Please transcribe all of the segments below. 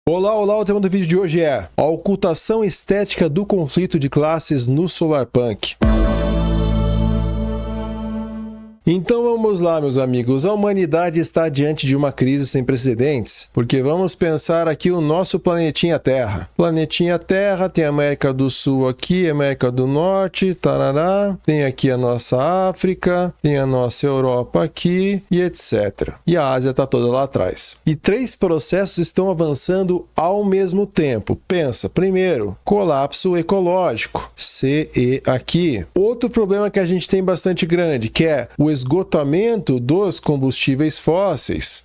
Olá, o tema do vídeo de hoje é a ocultação estética do conflito de classes no Solarpunk. Então vamos lá, meus amigos, a humanidade está diante de uma crise sem precedentes, porque vamos pensar aqui o nosso planetinha Terra. Planetinha Terra, tem a América do Sul aqui, América do Norte, tarará, tem aqui a nossa África, tem a nossa Europa aqui e etc. E a Ásia está toda lá atrás. E três processos estão avançando ao mesmo tempo. Pensa, primeiro, colapso ecológico, CE aqui. Outro problema que a gente tem bastante grande, que é o esgotamento dos combustíveis fósseis.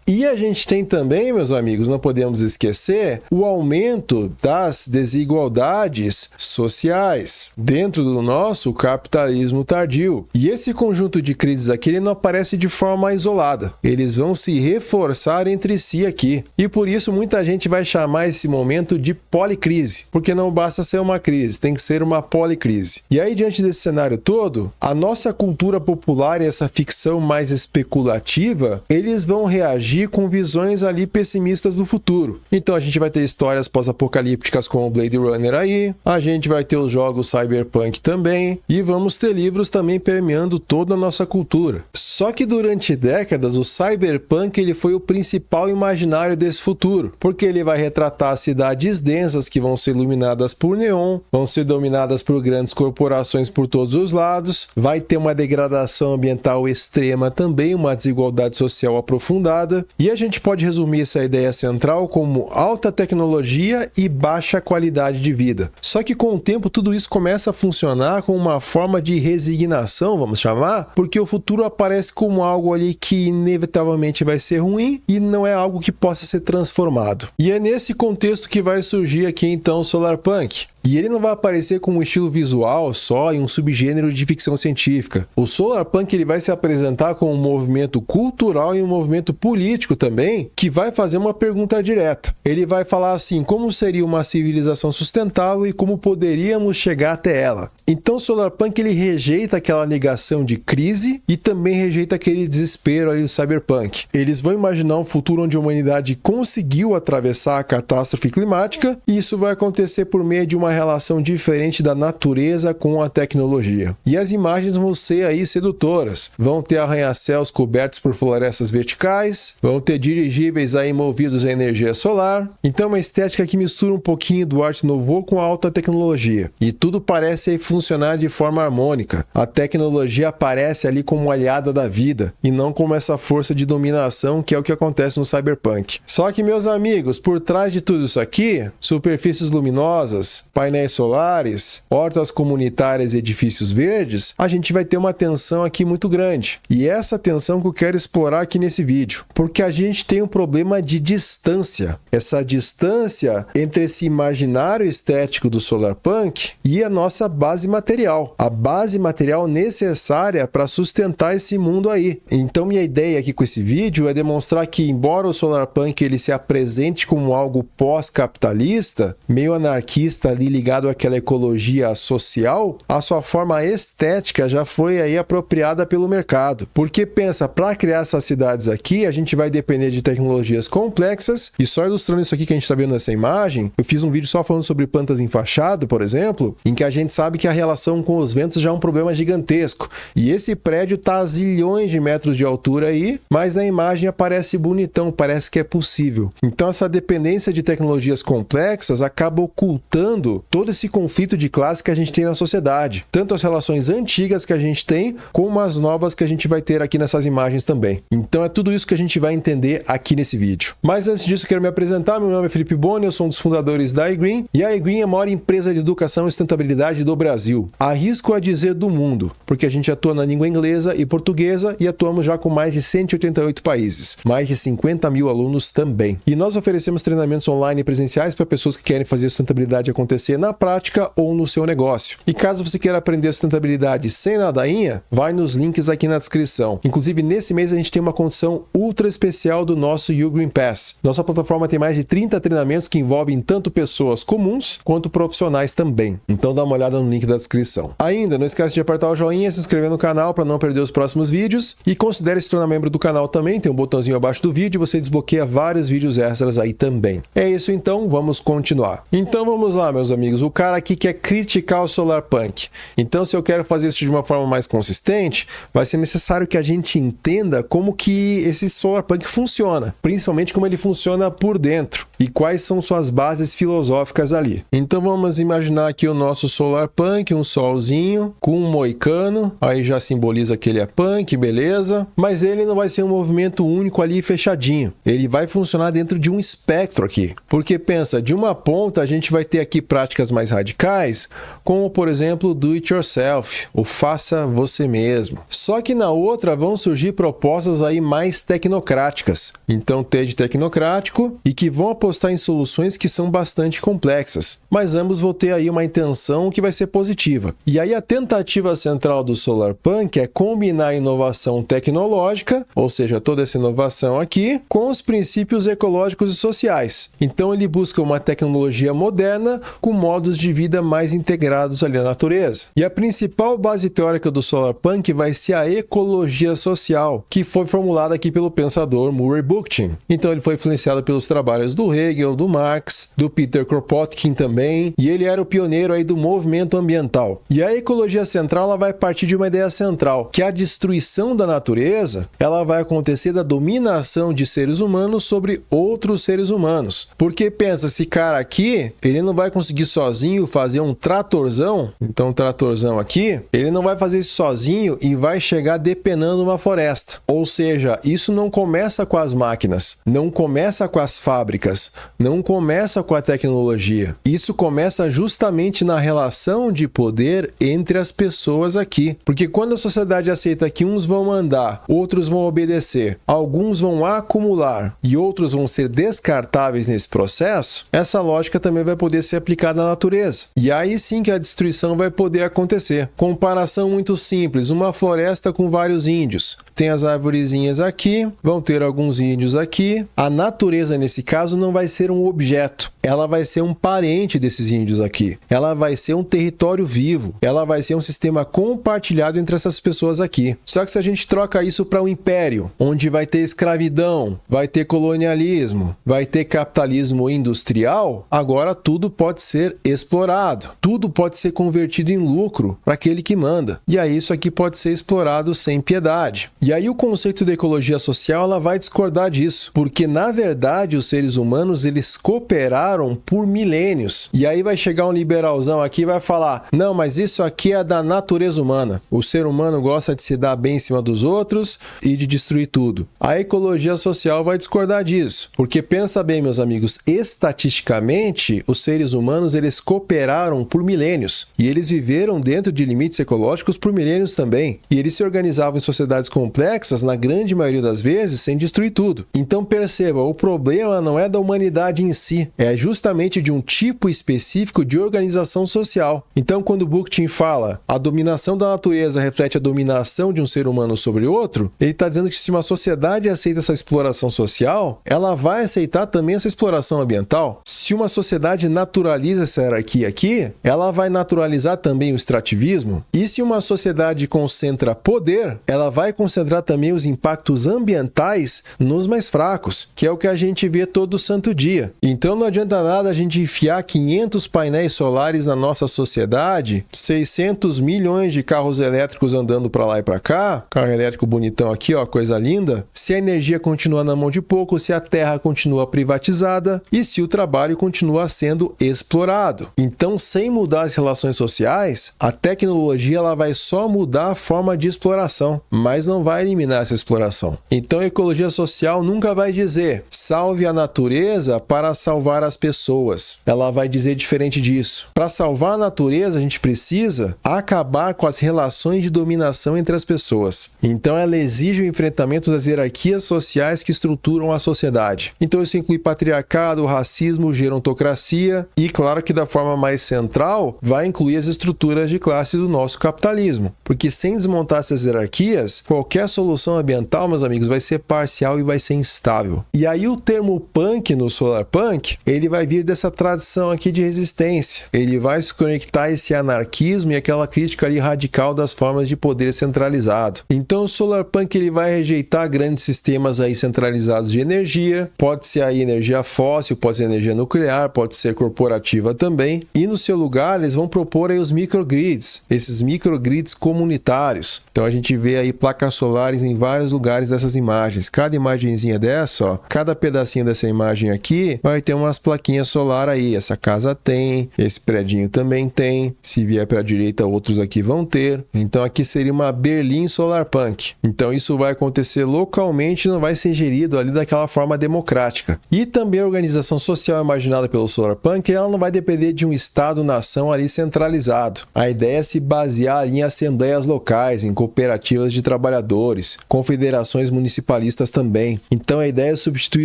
E a gente tem também, meus amigos, não podemos esquecer, o aumento das desigualdades sociais dentro do nosso capitalismo tardio. E esse conjunto de crises aqui ele não aparece de forma isolada. Eles vão se reforçar entre si aqui. E por isso muita gente vai chamar esse momento de policrise, porque não basta ser uma crise, tem que ser uma policrise. E aí, diante desse cenário todo, a nossa cultura popular e essa ficção mais especulativa, eles vão reagir com visões ali pessimistas do futuro. Então a gente vai ter histórias pós-apocalípticas como Blade Runner aí, a gente vai ter os jogos Cyberpunk também, e vamos ter livros também permeando toda a nossa cultura. Só que durante décadas o Cyberpunk ele foi o principal imaginário desse futuro, porque ele vai retratar cidades densas que vão ser iluminadas por neon, vão ser dominadas por grandes corporações por todos os lados, vai ter uma degradação ambiental extrema também, uma desigualdade social aprofundada, e a gente pode resumir essa ideia central como alta tecnologia e baixa qualidade de vida. Só que com o tempo tudo isso começa a funcionar com uma forma de resignação, vamos chamar, porque o futuro aparece como algo ali que inevitavelmente vai ser ruim e não é algo que possa ser transformado. E é nesse contexto que vai surgir aqui então o Solarpunk. E ele não vai aparecer com um estilo visual só em um subgênero de ficção científica. O Solarpunk ele vai se apresentar como um movimento cultural e um movimento político também, que vai fazer uma pergunta direta. Ele vai falar assim, como seria uma civilização sustentável e como poderíamos chegar até ela. Então o Solarpunk ele rejeita aquela negação de crise e também rejeita aquele desespero ali do Cyberpunk. Eles vão imaginar um futuro onde a humanidade conseguiu atravessar a catástrofe climática e isso vai acontecer por meio de uma relação diferente da natureza com a tecnologia. E as imagens vão ser aí sedutoras. Vão ter arranha-céus cobertos por florestas verticais, vão ter dirigíveis aí movidos a energia solar. Então uma estética que mistura um pouquinho do Art Nouveau com a alta tecnologia. E tudo parece aí funcionar de forma harmônica. A tecnologia aparece ali como aliada da vida e não como essa força de dominação que é o que acontece no Cyberpunk. Só que, meus amigos, por trás de tudo isso aqui, superfícies luminosas, painéis solares, hortas comunitárias e edifícios verdes, a gente vai ter uma tensão aqui muito grande. E essa tensão que eu quero explorar aqui nesse vídeo, porque a gente tem um problema de distância. Essa distância entre esse imaginário estético do Solarpunk e a nossa base material. A base material necessária para sustentar esse mundo aí. Então minha ideia aqui com esse vídeo é demonstrar que, embora o Solarpunk ele se apresente como algo pós-capitalista, meio anarquista ali ligado àquela ecologia social, a sua forma estética já foi aí apropriada pelo mercado. Porque pensa, para criar essas cidades aqui, a gente vai depender de tecnologias complexas, e só ilustrando isso aqui que a gente está vendo nessa imagem, eu fiz um vídeo só falando sobre plantas em fachada, por exemplo, em que a gente sabe que a relação com os ventos já é um problema gigantesco. E esse prédio está a zilhões de metros de altura aí, mas na imagem aparece bonitão, parece que é possível. Então essa dependência de tecnologias complexas acaba ocultando todo esse conflito de classe que a gente tem na sociedade. Tanto as relações antigas que a gente tem, como as novas que a gente vai ter aqui nessas imagens também. Então é tudo isso que a gente vai entender aqui nesse vídeo. Mas antes disso, quero me apresentar. Meu nome é Felipe Boni, eu sou um dos fundadores da iGreen, e a iGreen é a maior empresa de educação e sustentabilidade do Brasil. Arrisco a dizer do mundo, porque a gente atua na língua inglesa e portuguesa e atuamos já com mais de 188 países, mais de 50 mil alunos também. E nós oferecemos treinamentos online e presenciais para pessoas que querem fazer sustentabilidade acontecer na prática ou no seu negócio. E caso você queira aprender sustentabilidade sem ladainha, vai nos links aqui na descrição. Inclusive, nesse mês a gente tem uma condição ultra especial do nosso YouGreen Pass. Nossa plataforma tem mais de 30 treinamentos que envolvem tanto pessoas comuns quanto profissionais também. Então dá uma olhada no link da descrição. Ainda, não esquece de apertar o joinha, se inscrever no canal para não perder os próximos vídeos e considere se tornar membro do canal também, tem um botãozinho abaixo do vídeo e você desbloqueia vários vídeos extras aí também. É isso então, vamos continuar. Então vamos lá, meus amigos, o cara aqui quer criticar o Solarpunk. Então se eu quero fazer isso de uma forma mais consistente, vai ser necessário que a gente entenda como que esse Solarpunk funciona, principalmente como ele funciona por dentro e quais são suas bases filosóficas ali. Então vamos imaginar aqui o nosso Solarpunk, um solzinho com um moicano, aí já simboliza que ele é punk, beleza, mas ele não vai ser um movimento único ali fechadinho, ele vai funcionar dentro de um espectro aqui, porque pensa, de uma ponta a gente vai ter aqui práticas mais radicais, como por exemplo do it yourself, o faça você mesmo, só que na outra vão surgir propostas aí mais tecnocráticas, então T de tecnocrático, e que vão apostar em soluções que são bastante complexas, mas ambos vão ter aí uma intenção que vai ser positiva. E aí a tentativa central do Solarpunk é combinar a inovação tecnológica, ou seja, toda essa inovação aqui, com os princípios ecológicos e sociais. Então ele busca uma tecnologia moderna com modos de vida mais integrados ali à natureza. E a principal base teórica do Solarpunk vai ser a ecologia social, que foi formulada aqui pelo pensador Murray Bookchin. Então ele foi influenciado pelos trabalhos do Hegel, do Marx, do Peter Kropotkin também, e ele era o pioneiro aí do movimento ambiental. E a ecologia central ela vai partir de uma ideia central, que a destruição da natureza ela vai acontecer da dominação de seres humanos sobre outros seres humanos. Porque pensa, esse cara aqui, ele não vai conseguir sozinho fazer um tratorzão, então um tratorzão aqui, ele não vai fazer isso sozinho e vai chegar depenando uma floresta. Ou seja, isso não começa com as máquinas, não começa com as fábricas, não começa com a tecnologia. Isso começa justamente na relação de poder entre as pessoas aqui. Porque quando a sociedade aceita que uns vão mandar, outros vão obedecer, alguns vão acumular e outros vão ser descartáveis nesse processo, essa lógica também vai poder ser aplicada na natureza. E aí sim que a destruição vai poder acontecer. Comparação muito simples, uma floresta com vários índios. Tem as arvorezinhas aqui, vão ter alguns índios aqui. A natureza, nesse caso, não vai ser um objeto. Ela vai ser um parente desses índios aqui. Ela vai ser um território vivo. Ela vai ser um sistema compartilhado entre essas pessoas aqui. Só que se a gente troca isso para um império, onde vai ter escravidão, vai ter colonialismo, vai ter capitalismo industrial, agora tudo pode ser explorado. Tudo pode ser convertido em lucro para aquele que manda. E aí isso aqui pode ser explorado sem piedade. E aí o conceito de ecologia social ela vai discordar disso, porque na verdade os seres humanos eles cooperaram por milênios. E aí vai chegar um liberalzão aqui e vai falar, não, mas isso aqui é da natureza humana. O ser humano gosta de se dar bem em cima dos outros e de destruir tudo. A ecologia social vai discordar disso, porque pensa bem, meus amigos, estatisticamente os seres humanos eles cooperaram por milênios e eles viveram dentro de limites ecológicos por milênios também. E eles se organizavam em sociedades complexas, na grande maioria das vezes, sem destruir tudo. Então perceba, o problema não é da humanidade em si, é justamente de um tipo específico de organização social. Então, quando Bookchin fala a dominação da natureza reflete a dominação de um ser humano sobre outro, ele está dizendo que se uma sociedade aceita essa exploração social, ela vai aceitar também essa exploração ambiental. Se uma sociedade naturaliza essa hierarquia aqui, ela vai naturalizar também o extrativismo. E se uma sociedade concentra poder, ela vai concentrar também os impactos ambientais nos mais fracos, que é o que a gente vê todo santo dia. Então não adianta nada a gente enfiar 500 painéis solares na nossa sociedade, 600 milhões de carros elétricos andando para lá e para cá, carro elétrico bonitão aqui, ó, coisa linda, se a energia continua na mão de pouco, se a terra continua privatizada e se o trabalho continua sendo explorado. Então, sem mudar as relações sociais, a tecnologia ela vai só mudar a forma de exploração, mas não vai eliminar essa exploração. Então, a ecologia social nunca vai dizer salve a natureza para salvar as pessoas. Ela vai dizer diferente disso. Para salvar a natureza, a gente precisa acabar com as relações de dominação entre as pessoas. Então, ela exige o enfrentamento das hierarquias sociais que estruturam a sociedade. Então, isso inclui patriarcado, racismo, gerontocracia e, claro que da forma mais central, vai incluir as estruturas de classe do nosso capitalismo. Porque sem desmontar essas hierarquias, qualquer solução ambiental, meus amigos, vai ser parcial e vai ser instável. E aí o termo punk no solarpunk, ele vai vir dessa tradição aqui de resistência. Ele vai se conectar a esse anarquismo e aquela crítica ali radical das formas de poder centralizado. Então o solarpunk ele vai rejeitar grandes sistemas aí centralizados de energia, pode ser aí energia fóssil, pode ser energia nuclear, pode ser corporativa também, e no seu lugar eles vão propor aí os microgrids, esses microgrids comunitários. Então a gente vê aí placas solares em vários lugares dessas imagens. Cada imagenzinha dessa, ó, cada pedacinho dessa imagem aqui vai ter umas plaquinhas solar aí. Essa casa tem, esse predinho também tem, se vier para a direita outros aqui vão ter. Então aqui seria uma Berlim Solarpunk. Então isso vai acontecer localmente, não vai ser gerido ali daquela forma democrática. E também a organização social imaginada pelo solarpunk, ela não vai depender de um estado-nação ali centralizado. A ideia é se basear ali em assembleias locais, em cooperativas de trabalhadores, confederações municipalistas também. Então a ideia é substituir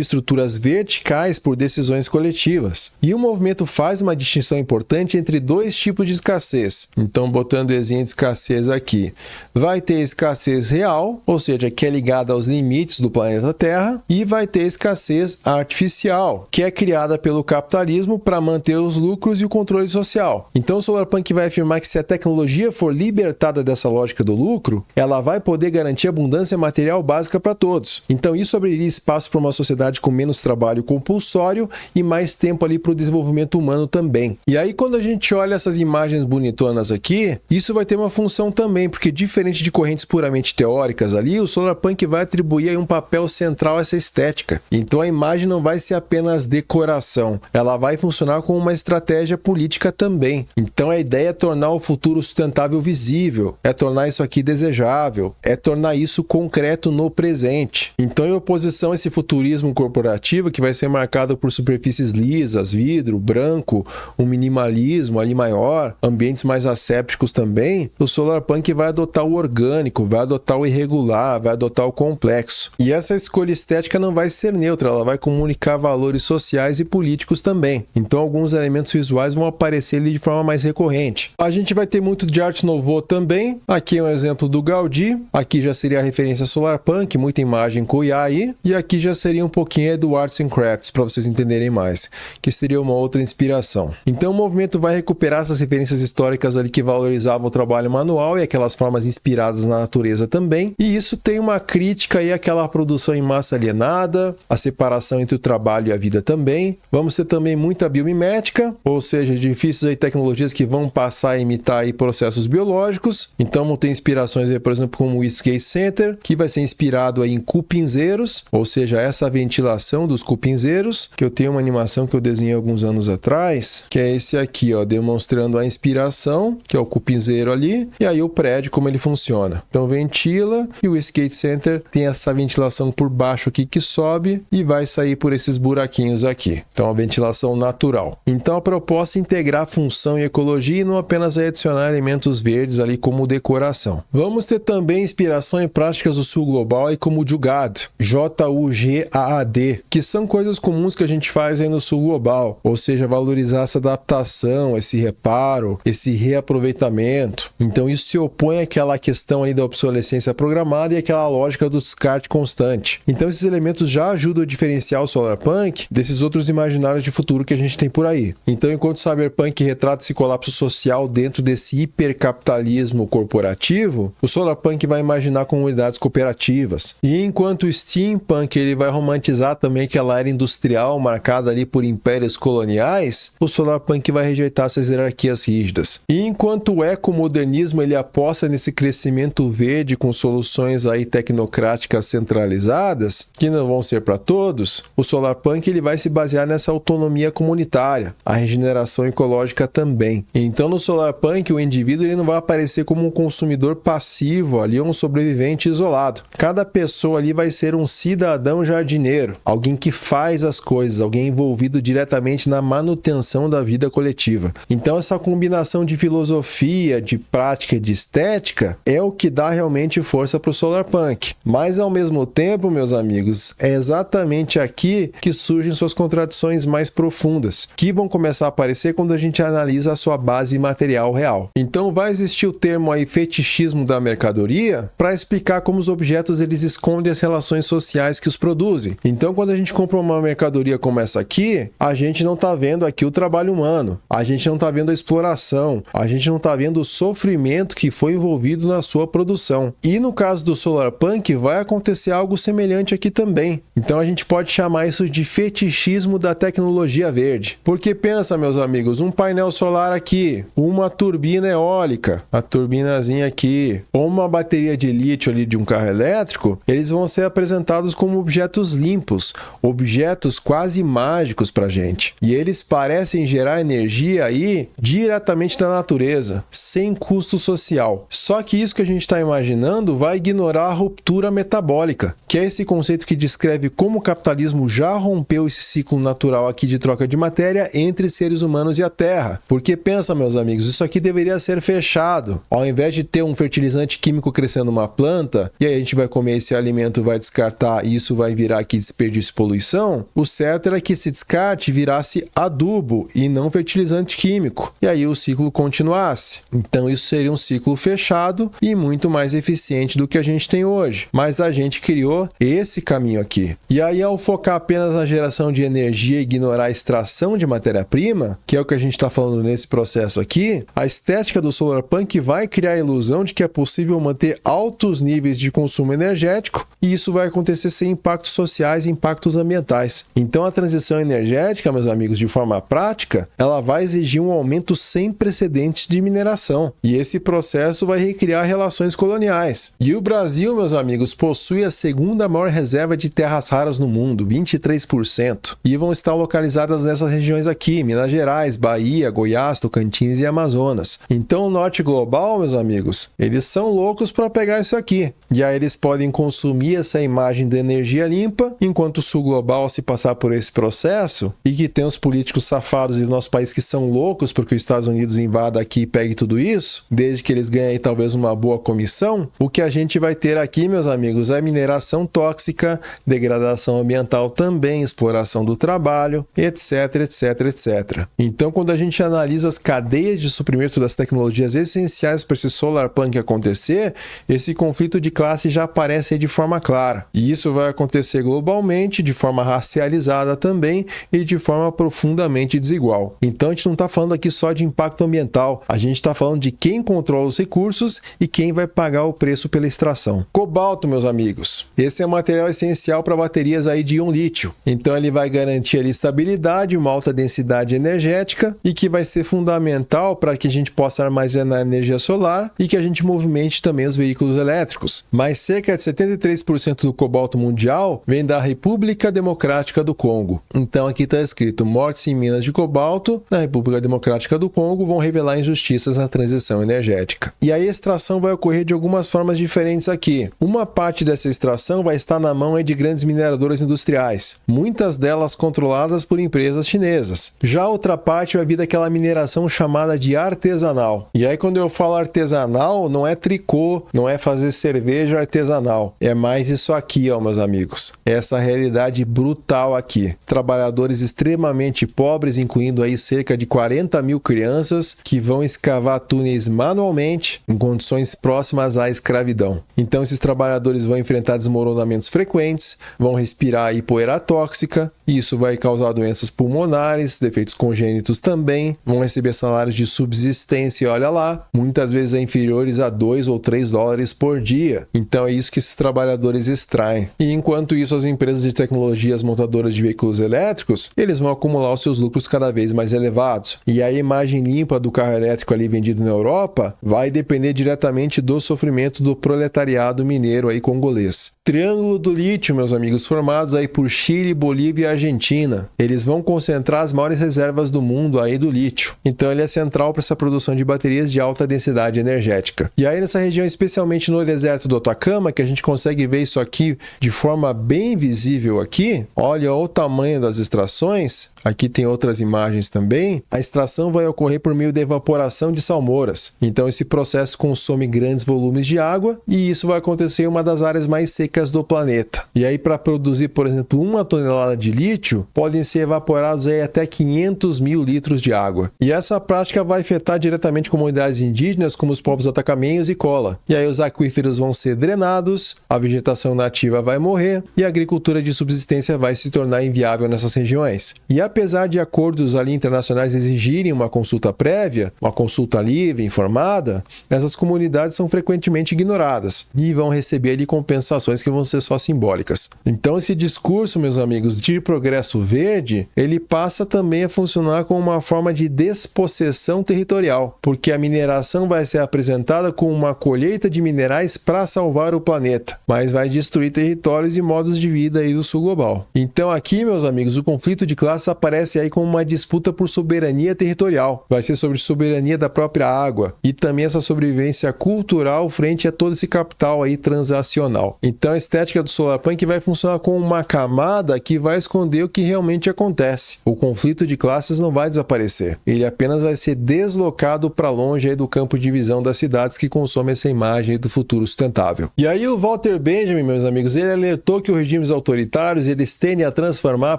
estruturas verticais por decisões coletivas. E o movimento faz uma distinção importante entre dois tipos de escassez. Então botando o exemplo de escassez aqui, vai ter escassez real, ou seja, que é ligada aos limites do planeta Terra, e vai ter escassez artificial, que é criada pelo capitalismo para manter os lucros e o controle social. Então o solarpunk vai afirmar que se a tecnologia for libertada dessa lógica do lucro, ela vai poder garantir abundância material básica para todos. Então isso abriria espaço para uma sociedade com menos trabalho compulsório e mais tempo ali para o desenvolvimento humano também. E aí quando a gente olha essas imagens bonitonas aqui, isso vai ter uma função também, porque diferente de correntes puramente teóricas ali, o solarpunk vai atribuir aí um papel central a essa estética. Então a imagem não vai ser apenas decoração, ela vai funcionar como uma estratégia política também. Então a ideia é tornar o futuro sustentável visível, é tornar isso aqui desejável, é tornar isso concreto no presente. Então em oposição a esse futurismo corporativo que vai ser marcado por superfícies lisas, vidro, branco, um minimalismo ali maior, ambientes mais assépticos também, o solarpunk vai adotar o orgânico, vai adotar o irregular, vai adotar o complexo. E essa escolha estética não vai ser neutra, ela vai comunicar valores sociais e políticos também. Então alguns elementos visuais vão aparecer ali de forma mais recorrente. A gente vai ter muito de Art Nouveau também. Aqui é um exemplo do Gaudí, aqui já seria a referência solarpunk, muita imagem Goya aí, e aqui já seria um pouquinho do Arts and Crafts, para vocês entenderem mais, que seria uma outra inspiração. Então o movimento vai recuperar essas referências históricas ali que valorizavam o trabalho manual e aquelas formas inspiradas na natureza também, e isso tem uma crítica aí àquela produção em massa alienada, a separação entre o trabalho e a vida também. Vamos ter também muita biomimética, ou seja, edifícios e tecnologias que vão passar a imitar aí processos biológicos. Então vão ter inspirações aí, por exemplo, como o Westgate Center, que vai ser inspirado aí em cupinzeiros, ou seja, essa ventilação dos cupinzeiros, que eu tenho uma animação que eu desenhei alguns anos atrás, que é esse aqui, ó, demonstrando a inspiração, que é o cupinzeiro ali, e aí o prédio, como ele funciona. Então ventila, e o Westgate Center tem essa ventilação por baixo aqui que sobe e vai sair por esses buraquinhos aqui. Então a ventilação natural. Então a proposta é integrar função e ecologia e não apenas adicionar elementos verdes ali como decoração. Vamos ter também inspiração em práticas do sul global e como o Jugaad, J-U-G-A-A-D, que são coisas comuns que a gente faz aí no sul global, ou seja, valorizar essa adaptação, esse reparo, esse reaproveitamento. Então isso se opõe àquela questão ali da obsolescência programada e aquela lógica do descarte constante. Então esses elementos já ajudam a diferenciar o solarpunk desses outros imaginários de futuro que a gente tem por aí. Então enquanto o cyberpunk retrata esse colapso social dentro desse hipercapitalismo corporativo, o solarpunk vai imaginar comunidades cooperativas. E enquanto o steampunk ele vai romantizar também aquela era industrial marcada ali por impérios coloniais, o solarpunk vai rejeitar essas hierarquias rígidas. E enquanto o ecomodernismo ele aposta nesse crescimento verde com soluções aí tecnocráticas centralizadas, que não vão ser para todos, o solarpunk ele vai se basear nessa autonomia comunitária, a regeneração ecológica também. Então no solarpunk o indivíduo ele não vai aparecer como um consumidor passivo ali, um sobrevivente isolado. Cada pessoa ali vai ser um cidadão jardineiro, alguém que faz as coisas, alguém envolvido diretamente na manutenção da vida coletiva. Então essa combinação de filosofia, de prática e de estética é o que dá realmente força para o solarpunk. Mas ao mesmo tempo, meus amigos, é exatamente aqui que surgem suas contradições mais profundas, que vão começar a aparecer quando a gente analisa a sua base material real. Então vai existir o termo aí fetichismo da mercadoria para explicar como os objetos eles escondem as relações sociais que os produzem. Então quando a gente compra uma mercadoria como essa aqui, a gente não está vendo aqui o trabalho humano, a gente não está vendo a exploração, a gente não está vendo o sofrimento que foi envolvido na sua produção. E no caso do Solarpunk vai acontecer algo semelhante aqui também. Então a gente pode chamar isso de fetichismo da tecnologia verde. Porque pensa, meus amigos, um painel solar aqui, uma turbina eólica, a turbinazinha aqui, ou uma bateria de lítio ali de um carro elétrico, eles vão ser apresentados como objetos limpos, objetos quase mágicos para a gente. E eles parecem gerar energia aí diretamente da natureza, sem custo social. Só que isso que a gente está imaginando vai ignorar a ruptura metabólica, que é esse conceito que descreve como o capitalismo já rompeu esse ciclo natural aqui de troca de matéria entre seres humanos e a Terra. Porque pensa, meus amigos, isso aqui deveria ser fechado. Ao invés de ter um fertilizante químico crescendo numa planta, e aí a gente vai comer esse alimento, vai descartar e isso vai virar aqui desperdício e poluição, o certo era que esse descarte virasse adubo e não fertilizante químico. E aí o ciclo continuasse. Então isso seria um ciclo fechado e muito mais eficiente do que a gente tem hoje. Mas a gente criou esse caminho aqui. E aí ao focar apenas na geração de energia e ignorar a extração de matéria-prima, que é o que a gente está falando nesse processo aqui, a estética do Solarpunk vai criar a ilusão de que é possível manter altos níveis de consumo energético e isso vai acontecer sem impactos sociais e impactos ambientais. Então a transição energética, meus amigos, de forma prática, ela vai exigir um aumento sem precedentes de mineração. E esse processo vai recriar relações coloniais. E o Brasil, meus amigos, possui a segunda maior reserva de terras raras no mundo, 23%. E vão estar localizadas nessas regiões aqui, Minas Gerais, Bahia, Goiás, Tocantins e Amazonas. Então o norte global, meus amigos, eles são loucos para pegar isso aqui. E aí eles podem consumir essa imagem da energia limpa, enquanto o sul global se passar por esse processo, e que tem os políticos safados do nosso país que são loucos porque os Estados Unidos invada aqui e pegue tudo isso, desde que eles ganhem talvez uma boa comissão, o que a gente vai ter aqui, meus amigos, é mineração tóxica, degradação ambiental também, exploração do trabalho, etc, etc, etc. Então, quando a gente analisa as cadeias de suprimento das tecnologias essenciais para esse Solarpunk acontecer, esse conflito de classe já aparece aí de forma clara. E isso vai acontecer globalmente, de forma racializada também e de forma profundamente desigual. Então, a gente não está falando aqui só de impacto ambiental, a gente está falando de quem controla os recursos e quem vai pagar o preço pela extração. Cobalto, meus amigos, esse é um material essencial para baterias aí de íon lítio. Então, ele vai garantir ali estabilidade, uma alta densidade energética e que vai ser fundamental para que a gente possa armazenar energia solar e que a gente movimente também os veículos elétricos. Mas cerca de 73% do cobalto mundial vem da República Democrática do Congo. Então, aqui está escrito: mortes em minas de cobalto na República Democrática do Congo vão revelar injustiças na transição energética. E aí a extração vai ocorrer de algumas formas diferentes aqui. Uma parte dessa extração vai estar na mão de grandes mineradoras industriais, muitas delas controladas por empresas chinesas. Já outra parte vai vir daquela mineração chamada de artesanal. E aí quando eu falo artesanal, não é tricô, não é fazer cerveja artesanal. É mais isso aqui, ó, meus amigos. Essa realidade brutal aqui. Trabalhadores extremamente pobres, incluindo aí cerca de 40 mil crianças que vão escavar túneis manualmente em condições próximas à escravidão. Então esses trabalhadores vão enfrentar desmoronamentos frequentes, vão respirar aí poeira tóxica, e isso vai causar doenças pulmonares, defeitos congênitos também, vão receber salários de subsistência, olha lá, muitas vezes inferiores a 2 ou 3 dólares por dia. Então é isso que esses trabalhadores extraem. E enquanto isso, as empresas de tecnologias montadoras de veículos elétricos, eles vão acumular os seus lucros cada vez mais elevados. E a imagem limpa do carro elétrico ali vendido na Europa vai depender diretamente do sofrimento do proletariado mineiro aí congolês. Triângulo do lítio, meus amigos, formados aí por Chile, Bolívia e Argentina. Eles vão concentrar as maiores reservas do mundo aí do lítio. Então ele é central para essa produção de baterias de alta densidade energética. E aí nessa região, especialmente no deserto do Atacama, que a gente consegue ver isso aqui de forma bem visível aqui, olha o tamanho das extrações. Aqui tem outras imagens também. A extração vai ocorrer por meio da evaporação de salmouras. Então esse processo consome grandes volumes de água e isso vai acontecer em uma das áreas mais secas hídricas do planeta. E aí, para produzir, por exemplo, 1 tonelada de lítio, podem ser evaporados aí até 500 mil litros de água. E essa prática vai afetar diretamente comunidades indígenas, como os povos atacamenhos e cola. E aí os aquíferos vão ser drenados, a vegetação nativa vai morrer e a agricultura de subsistência vai se tornar inviável nessas regiões. E apesar de acordos ali internacionais exigirem uma consulta prévia, uma consulta livre, informada, essas comunidades são frequentemente ignoradas e vão receber ali compensações que vão ser só simbólicas. Então esse discurso, meus amigos, de progresso verde, ele passa também a funcionar como uma forma de despossessão territorial, porque a mineração vai ser apresentada como uma colheita de minerais para salvar o planeta, mas vai destruir territórios e modos de vida aí do sul global. Então aqui, meus amigos, o conflito de classes aparece aí como uma disputa por soberania territorial. Vai ser sobre soberania da própria água e também essa sobrevivência cultural frente a todo esse capital aí transacional. Então a estética do Solarpunk vai funcionar como uma camada que vai esconder o que realmente acontece. O conflito de classes não vai desaparecer. Ele apenas vai ser deslocado para longe aí do campo de visão das cidades que consomem essa imagem do futuro sustentável. E aí o Walter Benjamin, meus amigos, ele alertou que os regimes autoritários eles tendem a transformar a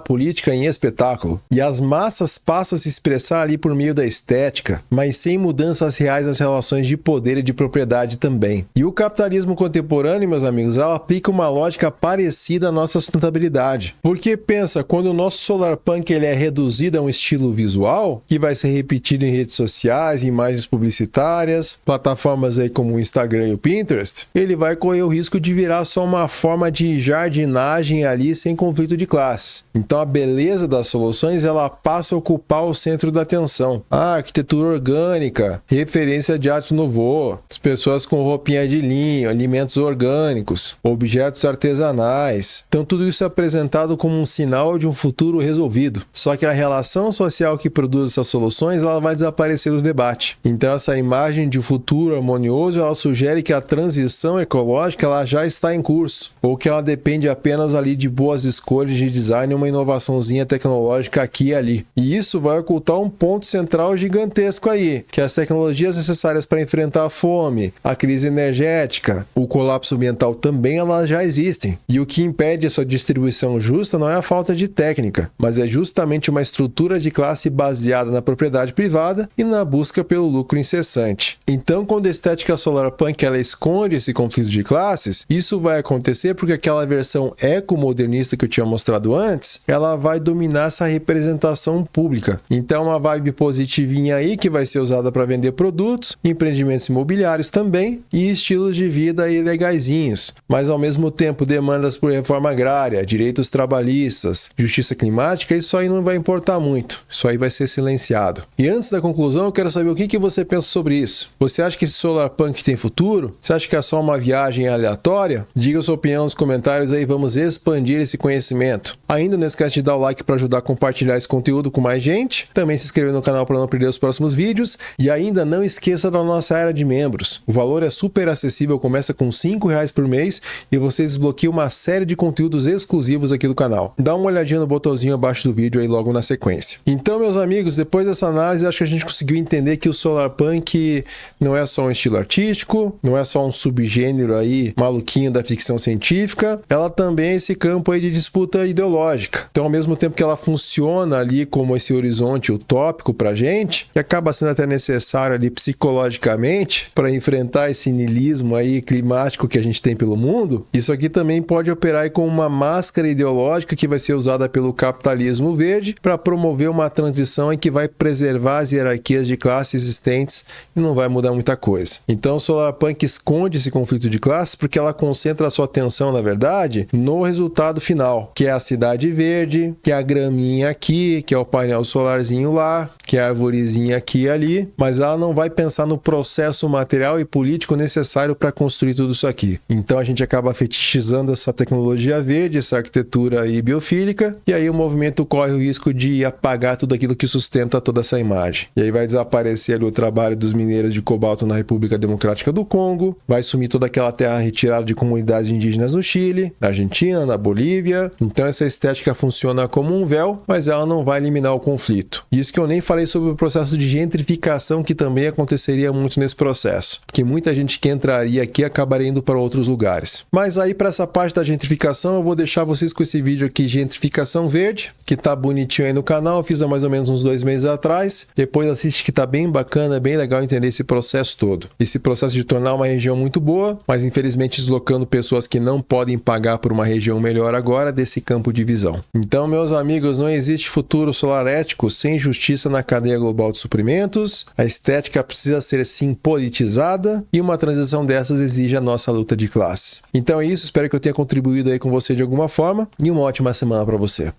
política em espetáculo. E as massas passam a se expressar ali por meio da estética, mas sem mudanças reais nas relações de poder e de propriedade também. E o capitalismo contemporâneo, meus amigos, ela aplica uma lógica parecida à nossa sustentabilidade. Porque pensa, quando o nosso Solarpunk ele é reduzido a um estilo visual, que vai ser repetido em redes sociais, imagens publicitárias, plataformas aí como o Instagram e o Pinterest, ele vai correr o risco de virar só uma forma de jardinagem ali sem conflito de classes. Então a beleza das soluções ela passa a ocupar o centro da atenção. A arquitetura orgânica, referência de arte nouveau, as pessoas com roupinha de linho, alimentos orgânicos, objetos artesanais. Então tudo isso é apresentado como um sinal de um futuro resolvido. Só que a relação social que produz essas soluções ela vai desaparecer do debate. Então essa imagem de futuro harmonioso ela sugere que a transição ecológica ela já está em curso, ou que ela depende apenas ali de boas escolhas de design e uma inovaçãozinha tecnológica aqui e ali. E isso vai ocultar um ponto central gigantesco aí, que as tecnologias necessárias para enfrentar a fome, a crise energética, o colapso ambiental também elas já existem. E o que impede essa distribuição justa não é a falta de técnica, mas é justamente uma estrutura de classe baseada na propriedade privada e na busca pelo lucro incessante. Então, quando a estética Solarpunk ela esconde esse conflito de classes, isso vai acontecer porque aquela versão ecomodernista que eu tinha mostrado antes, ela vai dominar essa representação pública. Então, uma vibe positivinha aí que vai ser usada para vender produtos, empreendimentos imobiliários também e estilos de vida aí legaisinhos. Mas, ao mesmo tempo, demandas por reforma agrária, direitos trabalhistas, justiça climática, isso aí não vai importar muito. Isso aí vai ser silenciado. E antes da conclusão, eu quero saber o que você pensa sobre isso. Você acha que esse Solarpunk tem futuro? Você acha que é só uma viagem aleatória? Diga sua opinião nos comentários aí, vamos expandir esse conhecimento. Ainda não esquece de dar o like para ajudar a compartilhar esse conteúdo com mais gente. Também se inscrever no canal para não perder os próximos vídeos. E ainda não esqueça da nossa área de membros. O valor é super acessível, começa com R$5 por mês e você desbloqueia uma série de conteúdos exclusivos aqui do canal. Dá uma olhadinha no botãozinho abaixo do vídeo aí logo na sequência. Então, meus amigos, depois dessa análise, acho que a gente conseguiu entender que o Solarpunk não é só um estilo artístico, não é só um subgênero aí maluquinho da ficção científica, ela também é esse campo aí de disputa ideológica. Então, ao mesmo tempo que ela funciona ali como esse horizonte utópico pra gente, que acaba sendo até necessário ali psicologicamente para enfrentar esse niilismo aí climático que a gente tem pelo mundo, isso aqui também pode operar aí como uma máscara ideológica que vai ser usada pelo capitalismo verde para promover uma transição em que vai preservar as hierarquias de classe existentes e não vai mudar muita coisa. Então o Solarpunk esconde esse conflito de classes porque ela concentra a sua atenção, na verdade, no resultado final, que é a cidade verde, que é a graminha aqui, que é o painel solarzinho lá, que é a arvorezinha aqui e ali, mas ela não vai pensar no processo material e político necessário para construir tudo isso aqui. Então a gente acaba fetichizando essa tecnologia verde, essa arquitetura aí biofílica, e aí o movimento corre o risco de apagar tudo aquilo que sustenta toda essa imagem. E aí vai desaparecer ali o trabalho dos mineiros de cobalto na República Democrática do Congo, vai sumir toda aquela terra retirada de comunidades indígenas no Chile, na Argentina, na Bolívia. Então essa estética funciona como um véu, mas ela não vai eliminar o conflito. Isso que eu nem falei sobre o processo de gentrificação que também aconteceria muito nesse processo, porque muita gente que entraria aqui acabaria indo para outros lugares. Mas Mas aí para essa parte da gentrificação, eu vou deixar vocês com esse vídeo aqui, gentrificação verde, que tá bonitinho aí no canal, eu fiz há mais ou menos uns 2 meses atrás. Depois assiste que tá bem bacana, bem legal entender esse processo todo. Esse processo de tornar uma região muito boa, mas infelizmente deslocando pessoas que não podem pagar por uma região melhor agora desse campo de visão. Então, meus amigos, não existe futuro solar ético sem justiça na cadeia global de suprimentos. A estética precisa ser sim politizada e uma transição dessas exige a nossa luta de classe. Então é isso, espero que eu tenha contribuído aí com você de alguma forma e uma ótima semana para você.